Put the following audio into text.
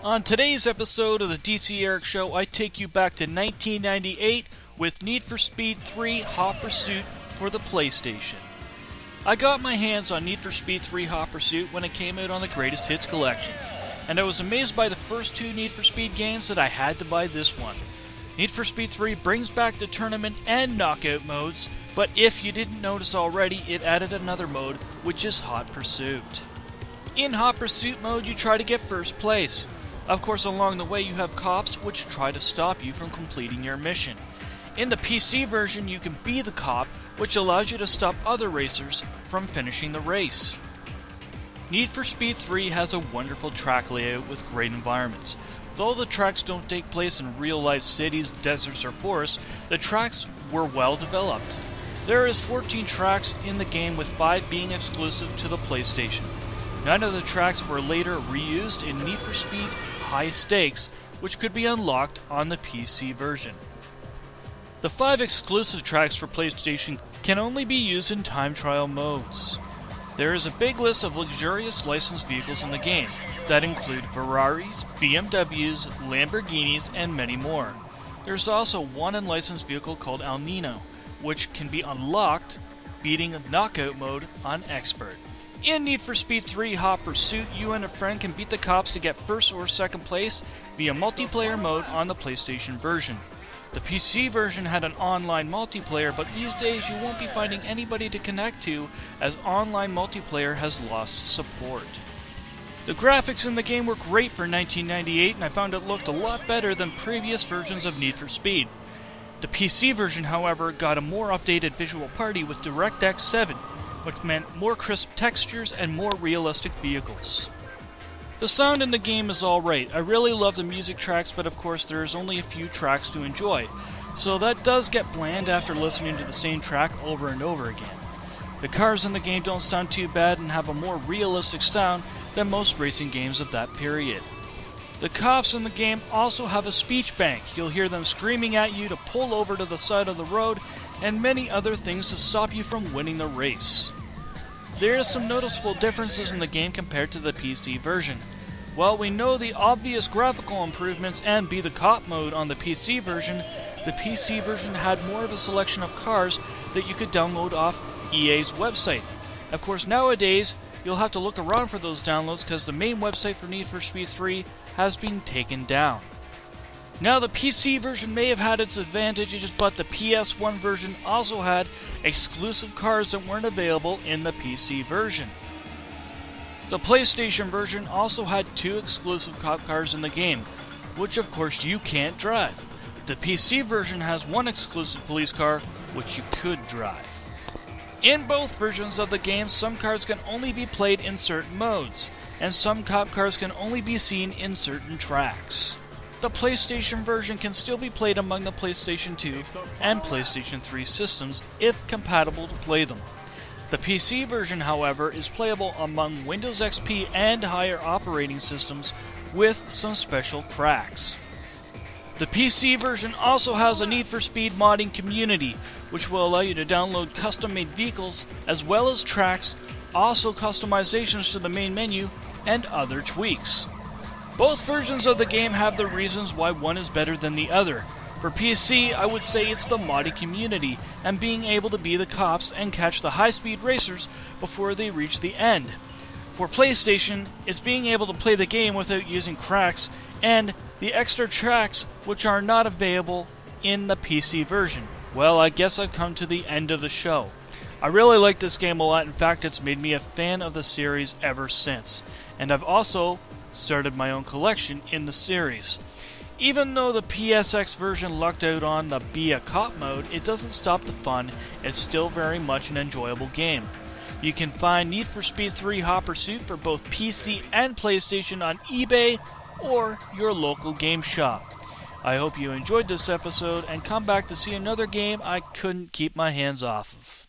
On today's episode of the DCeric Show, I take you back to 1998 with Need for Speed 3 Hot Pursuit for the PlayStation. I got my hands on Need for Speed 3 Hot Pursuit when it came out on the Greatest Hits collection, and I was amazed by the first two Need for Speed games that I had to buy this one. Need for Speed 3 brings back the tournament and knockout modes, but if you didn't notice already, it added another mode, which is Hot Pursuit. In Hot Pursuit mode, you try to get first place. Of course, along the way you have cops which try to stop you from completing your mission. In the PC version, you can be the cop, which allows you to stop other racers from finishing the race. Need for Speed 3 has a wonderful track layout with great environments. Though the tracks don't take place in real-life cities, deserts, or forests, the tracks were well developed. There is 14 tracks in the game, with 5 being exclusive to the PlayStation. 9 of the tracks were later reused in Need for Speed High Stakes, which could be unlocked on the PC version. The 5 exclusive tracks for PlayStation can only be used in time trial modes. There is a big list of luxurious licensed vehicles in the game that include Ferraris, BMWs, Lamborghinis, and many more. There's also one unlicensed vehicle called El Nino, which can be unlocked beating Knockout mode on Expert. In Need for Speed 3 Hot Pursuit, you and a friend can beat the cops to get first or second place via multiplayer mode on the PlayStation version. The PC version had an online multiplayer, but these days you won't be finding anybody to connect to, as online multiplayer has lost support. The graphics in the game were great for 1998, and I found it looked a lot better than previous versions of Need for Speed. The PC version, however, got a more updated visual party with DirectX 7, which meant more crisp textures and more realistic vehicles. The sound in the game is alright. I really love the music tracks, but of course there is only a few tracks to enjoy, so that does get bland after listening to the same track over and over again. The cars in the game don't sound too bad and have a more realistic sound than most racing games of that period. The cops in the game also have a speech bank. You'll hear them screaming at you to pull over to the side of the road, and many other things to stop you from winning the race. There are some noticeable differences in the game compared to the PC version. While we know the obvious graphical improvements and Be the Cop mode on the PC version had more of a selection of cars that you could download off EA's website. Of course, nowadays, you'll have to look around for those downloads because the main website for Need for Speed 3 has been taken down. Now, the PC version may have had its advantages, but the PS1 version also had exclusive cars that weren't available in the PC version. The PlayStation version also had 2 exclusive cop cars in the game, which of course you can't drive. The PC version has 1 exclusive police car, which you could drive. In both versions of the game, some cars can only be played in certain modes, and some cop cars can only be seen in certain tracks. The PlayStation version can still be played among the PlayStation 2 and PlayStation 3 systems if compatible to play them. The PC version, however, is playable among Windows XP and higher operating systems with some special cracks. The PC version also has a Need for Speed modding community, which will allow you to download custom-made vehicles as well as tracks, also customizations to the main menu, and other tweaks. Both versions of the game have their reasons why one is better than the other. For PC, I would say it's the modding community and being able to be the cops and catch the high-speed racers before they reach the end. For PlayStation, it's being able to play the game without using cracks and the extra tracks which are not available in the PC version. Well, I guess I've come to the end of the show. I really like this game a lot. In fact, it's made me a fan of the series ever since. And I've also started my own collection in the series. Even though the PSX version lucked out on the Be a Cop mode, it doesn't stop the fun. It's still very much an enjoyable game. You can find Need for Speed 3 Hot Pursuit for both PC and PlayStation on eBay or your local game shop. I hope you enjoyed this episode and come back to see another game I couldn't keep my hands off of.